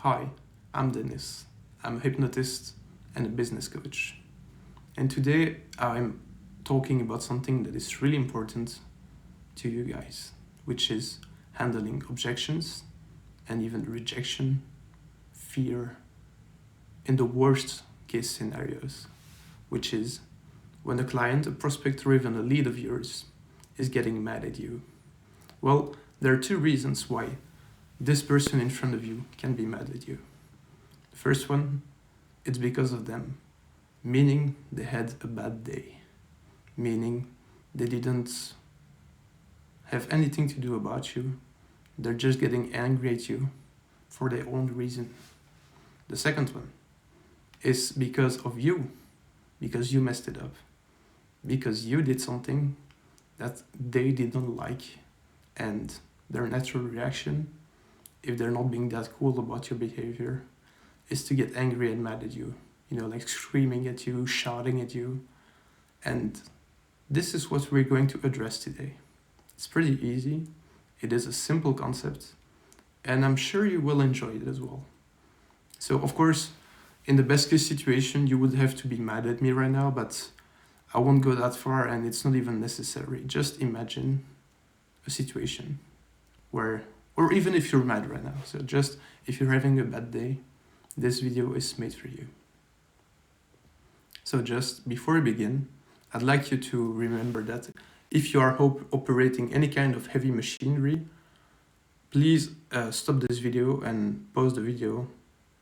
Hi, I'm Dennis. I'm a hypnotist and a business coach. And today I'm talking about something that is really important to you guys, which is handling objections and even rejection, fear, in the worst case scenarios, which is when a client, a prospect, or even a lead of yours is getting mad at you. Well, there are two reasons why this person in front of you can be mad at you. The first one, it's because of them, meaning they had a bad day, meaning they didn't have anything to do about you, they're just getting angry at you for their own reason. The second one is because of you, because you messed it up, because you did something that they didn't like, and their natural reaction, if they're not being that cool about your behavior, is to get angry and mad at you. Like screaming at you, shouting at you. And this is what we're going to address today. It's pretty easy. It is a simple concept. And I'm sure you will enjoy it as well. So, of course, in the best case situation, you would have to be mad at me right now, but I won't go that far and it's not even necessary. Just imagine a situation where, or even if you're mad right now, so just if you're having a bad day, this video is made for you. So just before we begin, I'd like you to remember that if you are operating any kind of heavy machinery, please stop this video and pause the video,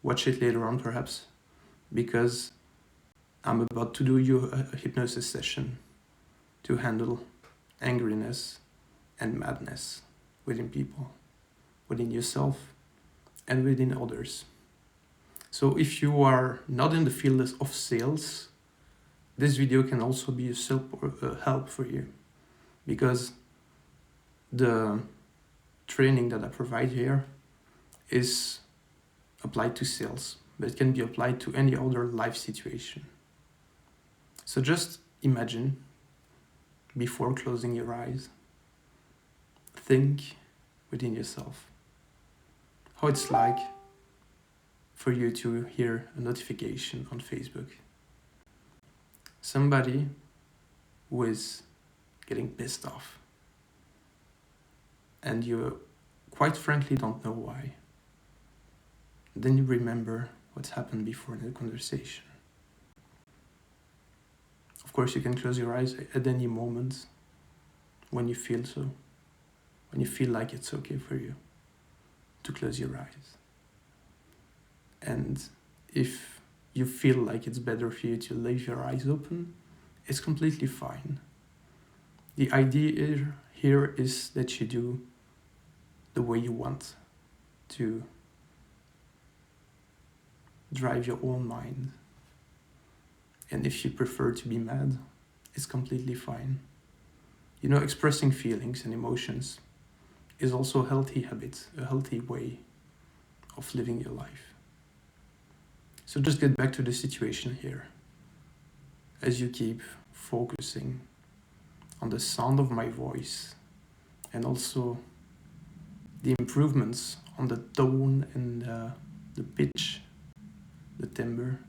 watch it later on perhaps, because I'm about to do you a hypnosis session to handle angriness and madness within people, within yourself, and within others. So if you are not in the field of sales, this video can also be a help for you, because the training that I provide here is applied to sales, but it can be applied to any other life situation. So just imagine, before closing your eyes, think within yourself how it's like for you to hear a notification on Facebook. Somebody who is getting pissed off, and you quite frankly don't know why. Then you remember what's happened before in the conversation. Of course, you can close your eyes at any moment when you feel so, when you feel like it's okay for you to close your eyes. And if you feel like it's better for you to leave your eyes open, it's completely fine. The idea here is that you do the way you want to drive your own mind. And if you prefer to be mad, it's completely fine. Expressing feelings and emotions is also a healthy habit, a healthy way of living your life. So just get back to the situation here, as you keep focusing on the sound of my voice and also the improvements on the tone and the pitch, the timbre,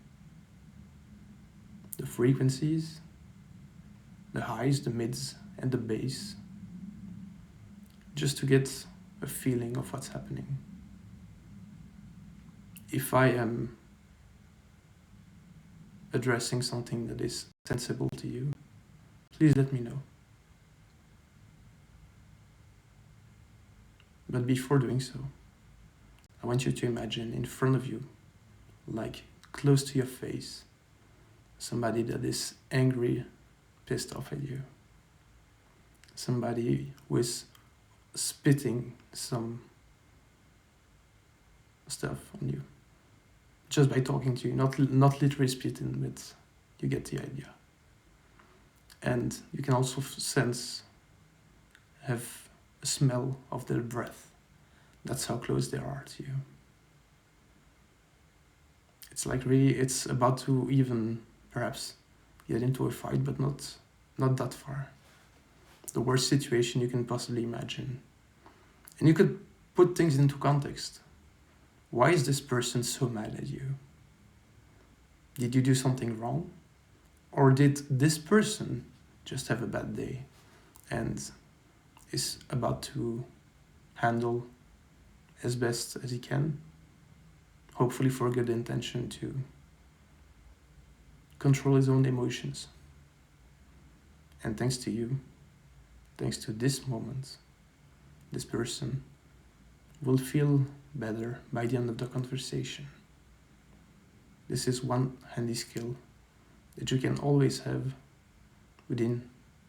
the frequencies, the highs, the mids, and the bass, just to get a feeling of what's happening. If I am addressing something that is sensible to you, please let me know. But before doing so, I want you to imagine in front of you, like close to your face, somebody that is angry, pissed off at you. Somebody who is spitting some stuff on you. Just by talking to you, not literally spitting, but you get the idea. And you can also have a smell of their breath. That's how close they are to you. It's like really, it's about to even perhaps get into a fight, but not that far. The worst situation you can possibly imagine. And you could put things into context. Why is this person so mad at you? Did you do something wrong? Or did this person just have a bad day and is about to handle as best as he can, hopefully for good intention, to control his own emotions? And thanks to you, thanks to this moment, this person will feel better by the end of the conversation. This is one handy skill that you can always have within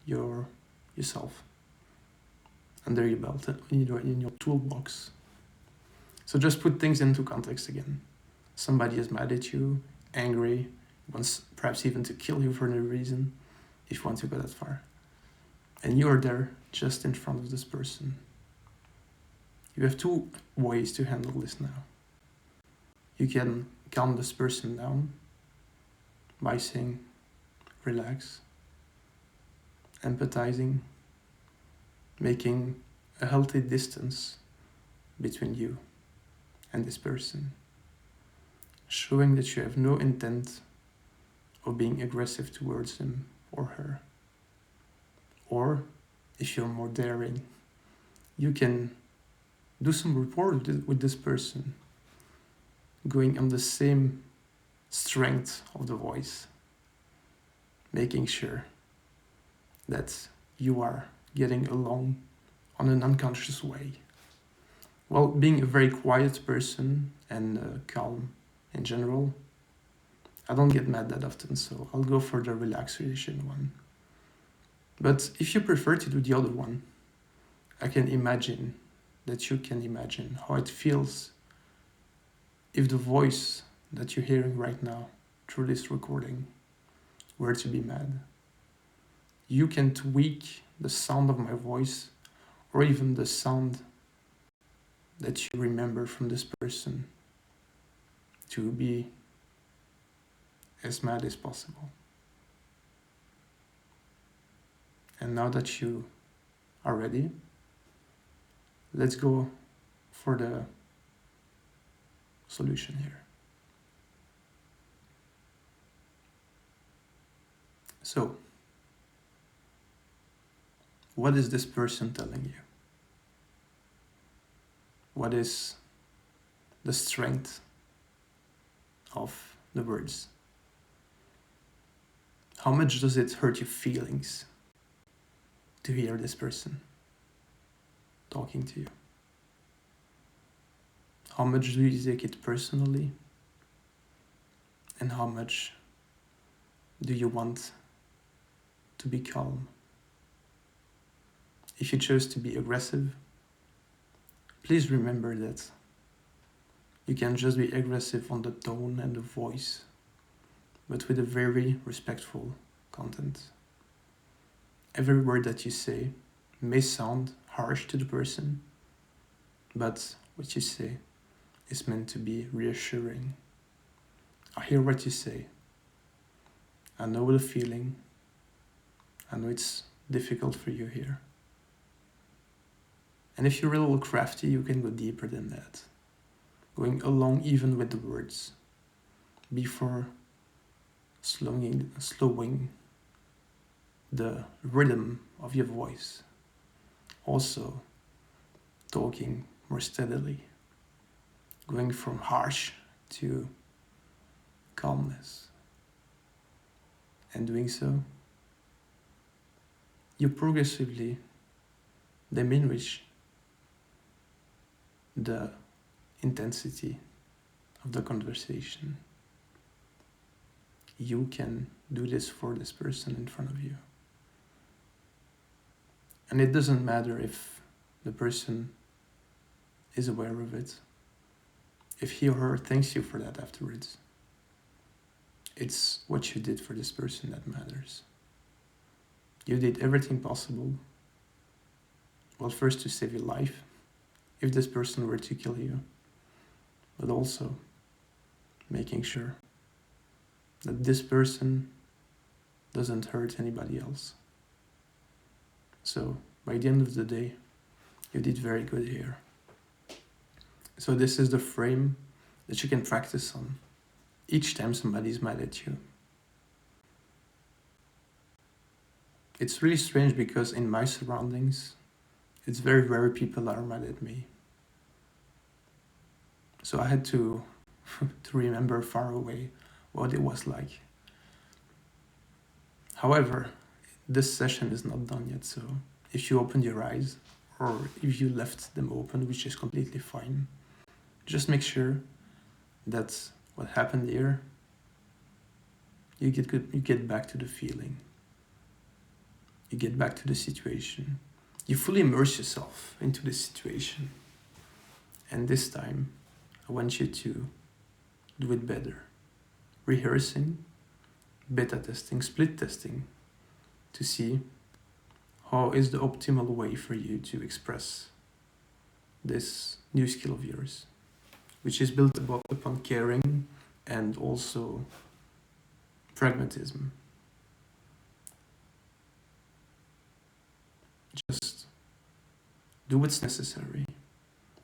yourself, under your belt, in your toolbox. So just put things into context again. Somebody is mad at you, angry, wants perhaps even to kill you for no reason, if you want to go that far. And you are there just in front of this person. You have two ways to handle this now. You can calm this person down by saying, relax, empathizing, making a healthy distance between you and this person, showing that you have no intent of being aggressive towards him or her. Or, if you're more daring, you can do some rapport with this person, going on the same strength of the voice, making sure that you are getting along on an unconscious way. Well, being a very quiet person and calm in general, I don't get mad that often, so I'll go for the relaxation one. But if you prefer to do the other one, I can imagine that you can imagine how it feels if the voice that you're hearing right now through this recording were to be mad. You can tweak the sound of my voice, or even the sound that you remember from this person, to be as mad as possible. And now that you are ready, let's go for the solution here. So, what is this person telling you? What is the strength of the words? How much does it hurt your feelings to hear this person talking to you? How much do you take it personally? And how much do you want to be calm? If you chose to be aggressive, please remember that you can just be aggressive on the tone and the voice, but with a very respectful content. Every word that you say may sound harsh to the person, but what you say is meant to be reassuring. I hear what you say. I know the feeling. I know it's difficult for you here. And if you're a little crafty, you can go deeper than that, going along even with the words, before slowing the rhythm of your voice. Also, talking more steadily, going from harsh to calmness. And doing so, you progressively diminish the intensity of the conversation. You can do this for this person in front of you. And it doesn't matter if the person is aware of it, if he or her thanks you for that afterwards. It's what you did for this person that matters. You did everything possible. Well, first to save your life, if this person were to kill you, but also making sure that this person doesn't hurt anybody else. So, by the end of the day, you did very good here. So this is the frame that you can practice on each time somebody's mad at you. It's really strange because in my surroundings, it's very rare people are mad at me. So I had to remember far away what it was like. However, this session is not done yet, so if you opened your eyes or if you left them open, which is completely fine, just make sure that what happened here, you get back to the feeling. You get back to the situation. You fully immerse yourself into the situation. And this time, I want you to do it better. Rehearsing, beta testing, split testing, to see how is the optimal way for you to express this new skill of yours, which is built upon caring and also pragmatism. Just do what's necessary,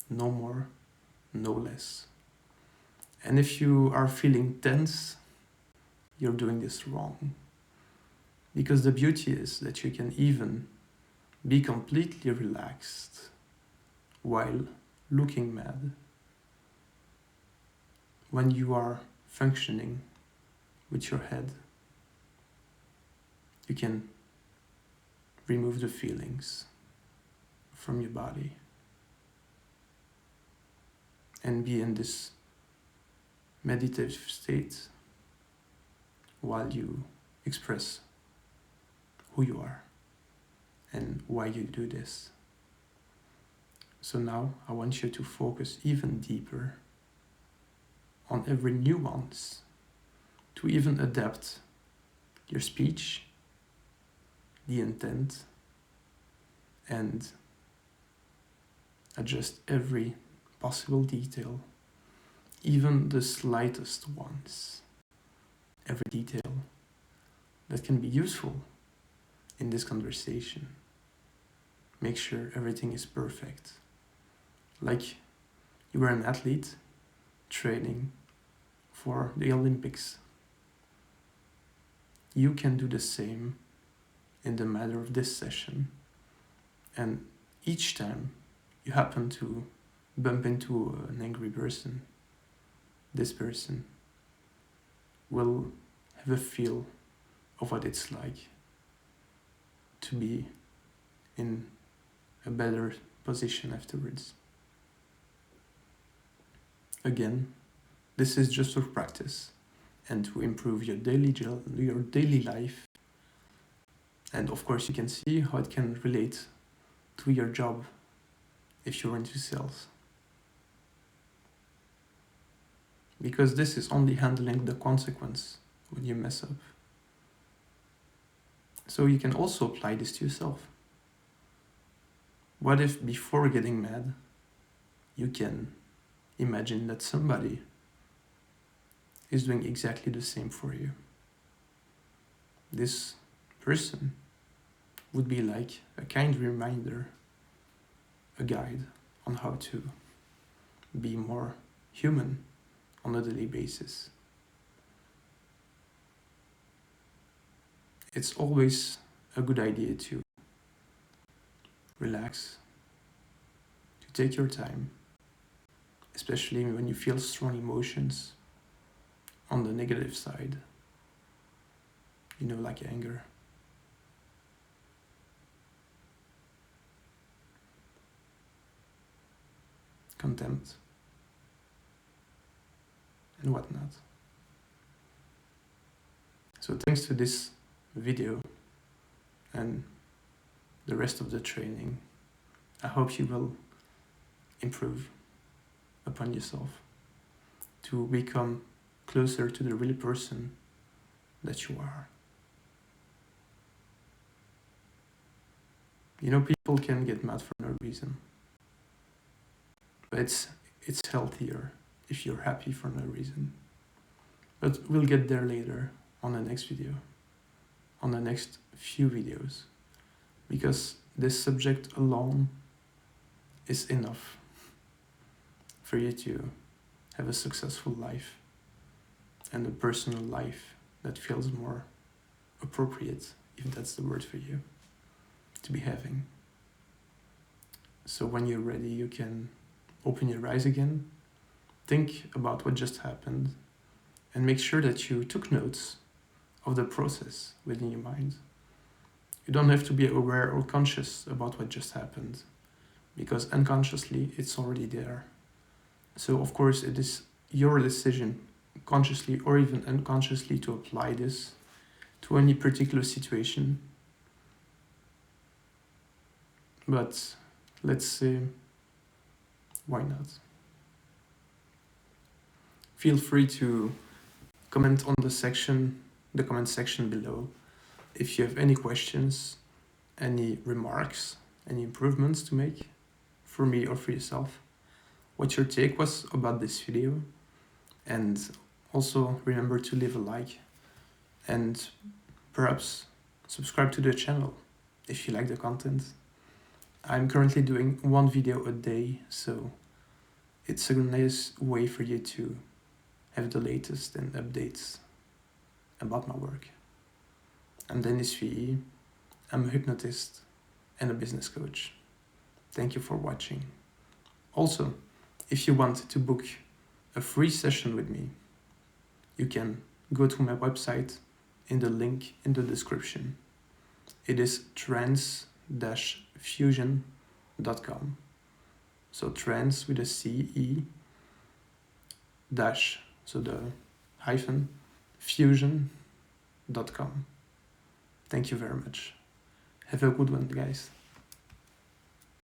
no more, no less. And if you are feeling tense, you're doing this wrong. Because the beauty is that you can even be completely relaxed while looking mad. When you are functioning with your head, you can remove the feelings from your body and be in this meditative state while you express who you are and why you do this. So now I want you to focus even deeper on every nuance, to even adapt your speech, the intent, and adjust every possible detail, even the slightest ones, every detail that can be useful in this conversation. Make sure everything is perfect. Like you were an athlete training for the Olympics. You can do the same in the matter of this session. And each time you happen to bump into an angry person, this person will have a feel of what it's like to be in a better position afterwards. Again, this is just for practice and to improve your daily life. And of course, you can see how it can relate to your job if you're into sales. Because this is only handling the consequence when you mess up. So you can also apply this to yourself. What if before getting mad, you can imagine that somebody is doing exactly the same for you? This person would be like a kind reminder, a guide on how to be more human on a daily basis. It's always a good idea to relax, to take your time, especially when you feel strong emotions on the negative side, like anger. Contempt, and whatnot. So thanks to this video and the rest of the training, I hope you will improve upon yourself to become closer to the real person that you are. People can get mad for no reason. But it's healthier if you're happy for no reason. But we'll get there later on the next video, on the next few videos, because this subject alone is enough for you to have a successful life and a personal life that feels more appropriate, if that's the word for you, to be having. So when you're ready, you can open your eyes again, think about what just happened, and make sure that you took notes of the process within your mind. You don't have to be aware or conscious about what just happened, because unconsciously it's already there. So of course it is your decision, consciously or even unconsciously, to apply this to any particular situation. But let's say, why not? Feel free to comment on the comment section below if you have any questions, any remarks, any improvements to make for me or for yourself, what your take was about this video, and also remember to leave a like and perhaps subscribe to the channel if you like the content. I'm currently doing one video a day, so it's a nice way for you to have the latest and updates about my work. I'm Dennis VE, I'm a hypnotist and a business coach. Thank you for watching. Also, if you want to book a free session with me, you can go to my website in the link in the description. It is trance-fusion.com. So trance with a C-E dash, so the hyphen, fusion.com. Thank you very much. Have a good one, guys.